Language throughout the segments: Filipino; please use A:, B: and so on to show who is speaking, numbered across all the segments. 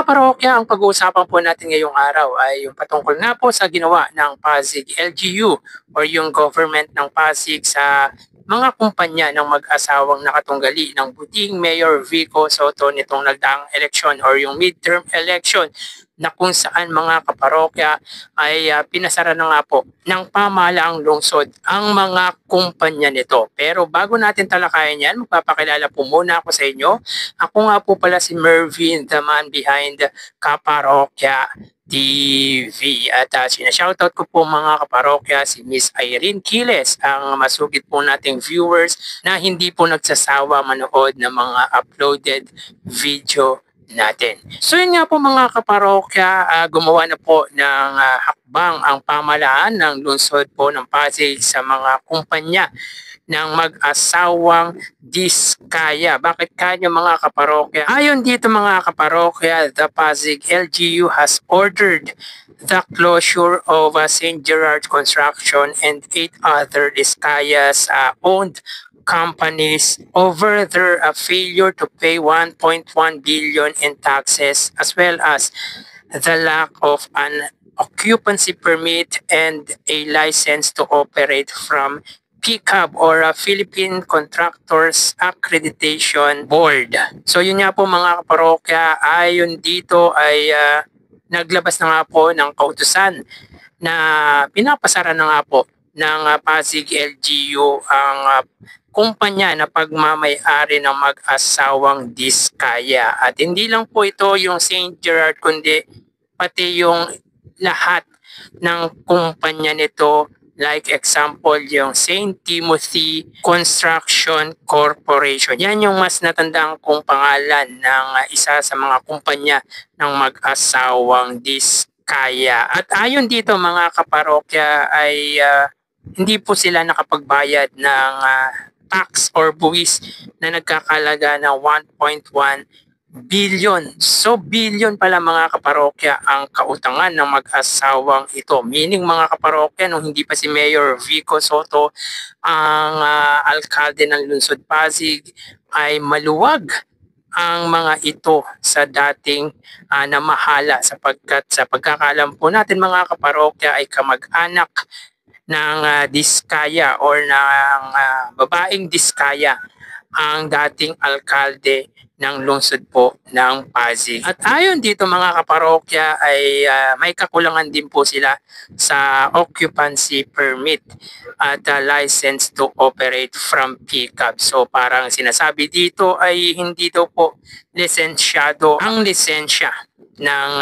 A: kaparokya, ang pag-uusapan po natin ngayong araw ay yung patungkol nga po sa ginawa ng Pasig LGU or yung government ng Pasig sa mga kumpanya ng mag-asawang nakatunggali ng buting Mayor Vico Soto nitong nagdaang eleksyon or yung midterm election na kung saan mga kaparokya ay pinasara na nga po ng pamahalaang lungsod ang mga kumpanya nito. Pero bago natin talakayan yan, magpapakilala po muna ako sa inyo. Ako nga po pala si Mervin, the man behind Kaparokya TV. At sinashoutout ko po mga kaparokya si Miss Irene Quiles, ang masugid po nating viewers na hindi po nagsasawa manood ng mga uploaded video natin. So yun nga po mga kaparokya, gumawa na po ng hakbang ang pamahalaan ng lungsod po ng Pasig sa mga kumpanya ng mag-asawang Diskaya. Bakit kanya mga kaparokya? Ayon dito mga kaparokya, the Pasig LGU has ordered the closure of St. Gerard Construction and 8 other Diskayas owned companies over their failure to pay 1.1 billion in taxes, as well as the lack of an occupancy permit and a license to operate from PCAB or Philippine Contractors Accreditation Board. So yun nga po mga kaparokya, ayon dito ay naglabas na nga po ng kautusan na pinapasara na nga po ng Pasig LGU ang kumpanya na pagmamay-ari ng mag-asawang Diskaya. At hindi lang po ito yung St. Gerard kundi pati yung lahat ng kumpanya nito, like example yung St. Timothy Construction Corporation. Yan yung mas natandaan kong pangalan ng isa sa mga kumpanya ng mag-asawang Diskaya. At ayon dito mga kaparokya ay hindi po sila nakapagbayad ng tax or buwis na nagkakalaga ng 1.1 billion. So billion pala mga kaparokya ang kautangan ng mag-asawang ito. Meaning mga kaparokya, nung hindi pa si Mayor Vico Soto ang alkalde ng lungsod Pasig, ay maluwag ang mga ito sa dating namahala, sapagkat sa pagkakalam po natin mga kaparokya ay kamag-anak ng Diskaya or ng babaeng Diskaya ang dating alkalde ng lungsod po ng Pasig. At ayon dito mga kaparokya ay may kakulangan din po sila sa occupancy permit at license to operate from PCAB. So parang sinasabi dito ay hindi daw po lisensyado ang lisensya ng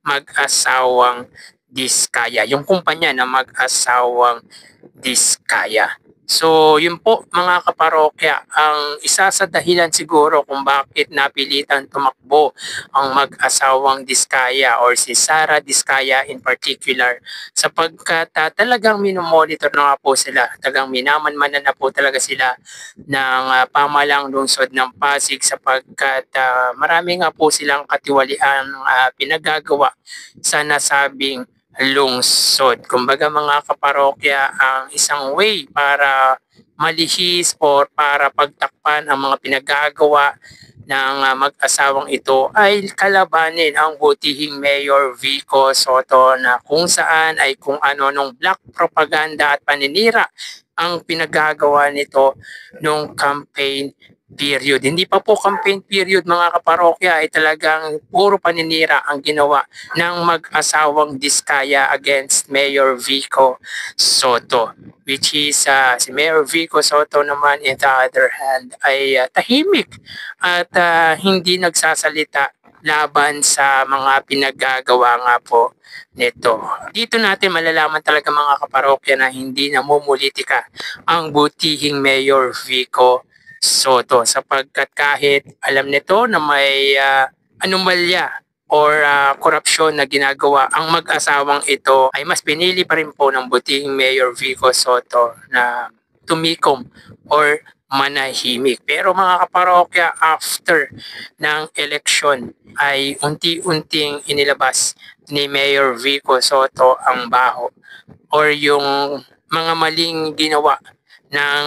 A: mag-asawang Diskaya, yung kumpanya na mag-asawang Diskaya. So yun po mga kaparokya, ang isa sa dahilan siguro kung bakit napilitan tumakbo ang mag-asawang Diskaya or si Sara Diskaya in particular, sapagkat talagang minomonitor na nga po sila, talagang minamanmanan na po talaga sila ng pamahalang lungsod ng Pasig, sapagkat marami nga po silang katiwaliang pinagagawa sa nasabing lungsod. Kumbaga mga kaparokya, ang isang way para malihis or para pagtakpan ang mga pinagagawa ng mag-asawang ito ay kalabanin ang butihing Mayor Vico Soto, na kung saan ay kung ano nung black propaganda at paninira ang pinagagawa nito nung campaign period. Hindi pa po campaign period mga kaparokya, ay talagang puro paninira ang ginawa ng mag-asawang Diskaya against Mayor Vico Soto, which is si Mayor Vico Soto naman in the other hand ay tahimik at hindi nagsasalita laban sa mga pinagagawa nga po nito. Dito natin malalaman talaga mga kaparokya na hindi namumulitika ang butihing Mayor Vico Soto, sapagkat kahit alam nito na may anomalya or korupsyon na ginagawa ang mag-asawang ito, ay mas pinili pa rin po ng butihing Mayor Vico Soto na tumikom or manahimik. Pero mga kaparokya, after ng eleksyon ay unti-unting inilabas ni Mayor Vico Soto ang baho or yung mga maling ginawa ng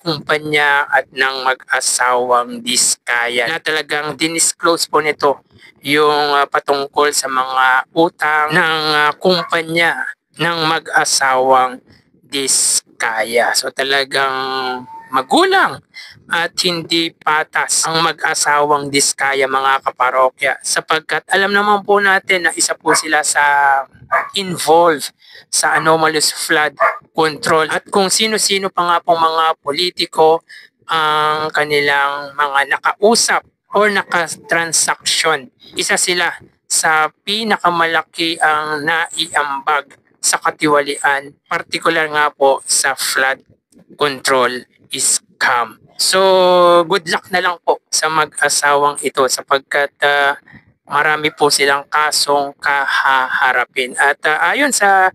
A: kumpanya at ng mag-asawang Diskaya na talagang dinisclose po nito yung patungkol sa mga utang ng kumpanya ng mag-asawang Diskaya. So talagang magulang at hindi patas ang mag-asawang Diskaya, mga kaparokya, sapagkat alam naman po natin na isa po sila sa involved sa anomalous flood control at kung sino-sino pa nga pong mga politiko ang kanilang mga nakausap or nakatransaksyon. Isa sila sa pinakamalaki ang naiambag sa katiwalian, partikular nga po sa flood control scam. So, good luck na lang po sa mag-asawang ito sapagkat marami po silang kasong kahaharapin. At ayon sa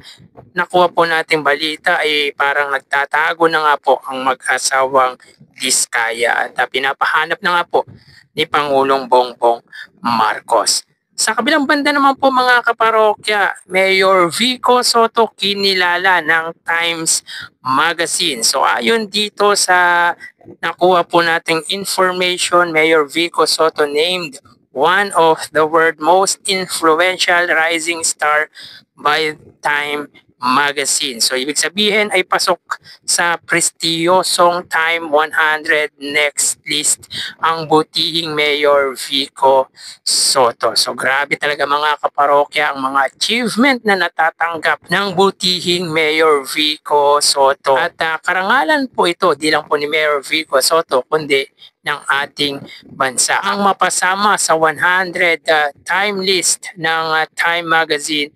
A: nakuha po nating balita ay parang nagtatago na nga po ang mag-asawang Diskaya at pinapahanap na nga po ni Pangulong Bongbong Marcos. Sa kabilang banda naman po, mga kaparokya, Mayor Vico Soto kinilala ng Times Magazine. So ayon dito sa nakuha po nating information, Mayor Vico Soto named one of the world's most influential rising star by Time Magazine. So ibig sabihin ay pasok sa prestiyosong Time 100 Next list ang butihing Mayor Vico Soto. So grabe talaga, mga kaparokya, ang mga achievement na natatanggap ng butihing Mayor Vico Soto. At karangalan po ito, di lang po ni Mayor Vico Soto, kundi ng ating bansa. Ang mapasama sa 100 time list ng Time Magazine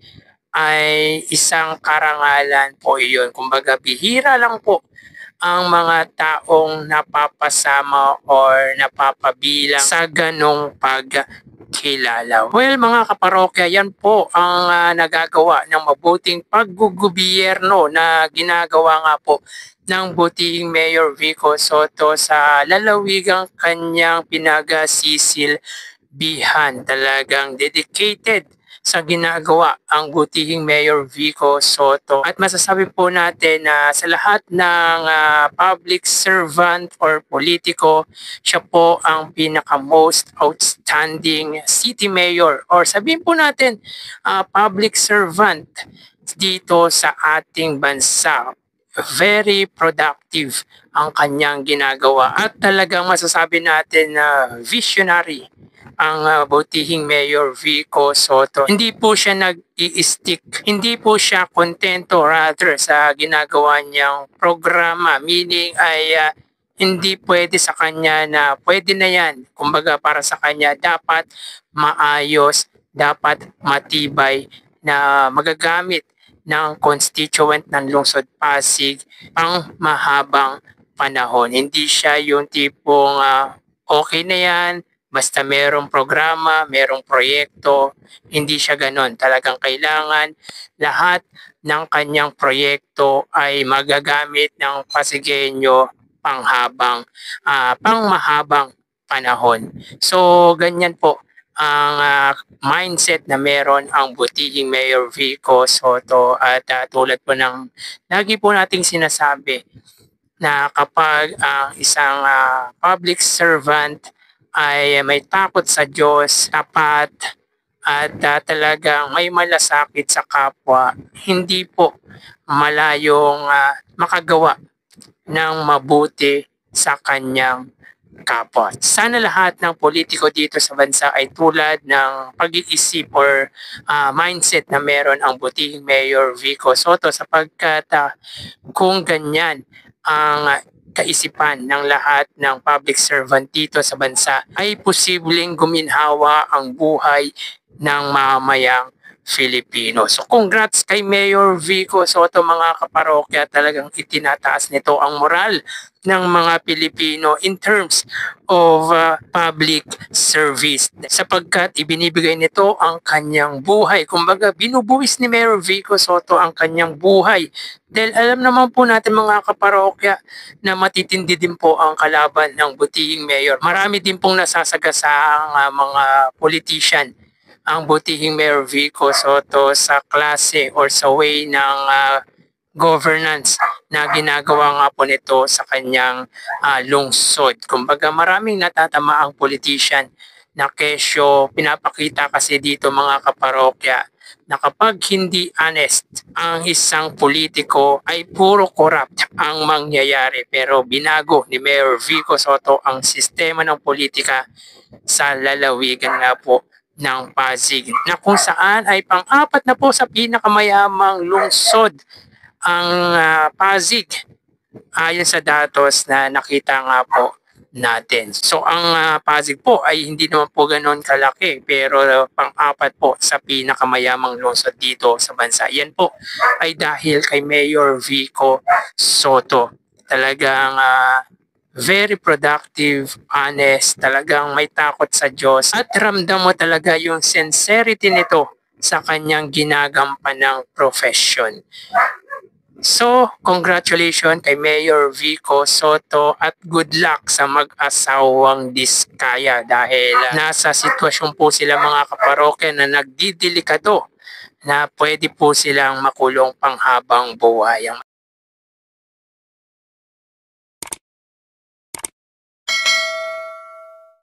A: ay isang karangalan po iyon. Kumbaga bihira lang po ang mga taong napapasama or napapabilang sa ganong pagkilala. Well, mga kaparokya, yan po ang nagagawa ng mabuting paggugobyerno na ginagawa nga po ng butihing Mayor Vico Soto sa lalawigang kanyang pinagasisilbihan. Talagang dedicated sa ginagawa ang butihing Mayor Vico Soto. At masasabi po natin na sa lahat ng public servant or politiko, siya po ang pinaka-most outstanding city mayor or sabihin po natin public servant dito sa ating bansa. Very productive ang kanyang ginagawa at talagang masasabi natin na visionary ang butihing Mayor Vico Soto. Hindi po siya nag-i-stick, hindi po siya kontento rather sa ginagawa niyang programa, meaning ay hindi pwede sa kanya na pwede na yan. Kumbaga para sa kanya dapat maayos, dapat matibay na magagamit ng constituent ng Lungsod Pasig pang mahabang panahon. Hindi siya yung tipong okay na yan, basta merong programa, merong proyekto, hindi siya ganon. Talagang kailangan lahat ng kanyang proyekto ay magagamit ng Pasigueño pangmahabang panahon. So, ganyan po ang mindset na meron ang butihing Mayor Vico Soto at tulad po ng lagi po nating sinasabi na kapag ang isang public servant ay may takot sa Diyos, tapat at talagang may malasakit sa kapwa, hindi po malayong makagawa ng mabuti sa kanyang kapwa. Sana lahat ng politiko dito sa bansa ay tulad ng pag-iisip or mindset na meron ang butihing Mayor Vico Soto sapagkat kung ganyan ang kaisipan ng lahat ng public servant dito sa bansa ay posibleng guminhawa ang buhay ng mamamayang Filipino. So congrats kay Mayor Vico Soto, mga kaparokya, talagang itinataas nito ang moral ng mga Pilipino in terms of public service sapagkat ibinibigay nito ang kanyang buhay. Kumbaga binubuwis ni Mayor Vico Soto ang kanyang buhay dahil alam naman po natin, mga kaparokya, na matitindi din po ang kalaban ng butihing mayor. Marami din pong nasasagasaang mga politician ang butihing Mayor Vico Soto sa klase or sa way ng governance na ginagawa nga po nito sa kanyang lungsod. Kumbaga maraming natatama ang politician na kesyo pinapakita kasi dito mga kaparokya na kapag hindi honest ang isang politiko ay puro corrupt ang mangyayari. Pero binago ni Mayor Vico Sotto ang sistema ng politika sa lalawigan nga po ng Pasig na kung saan ay pang-apat na po sa pinakamayamang lungsod ang Pasig ayon sa datos na nakita nga po natin. So ang Pasig po ay hindi naman po ganoon kalaki pero pang-apat po sa pinakamayamang lungsod dito sa bansa. Yan po ay dahil kay Mayor Vico Sotto. Talagang very productive, honest, talagang may takot sa Diyos at ramdam mo talaga yung sincerity nito sa kanyang ginagampanang profession. So, congratulations kay Mayor Vico Sotto at good luck sa mag-asawang Diskaya dahil nasa sitwasyon po sila mga kaparokya na nagdidelikado na pwede po silang makulong panghabang buhay.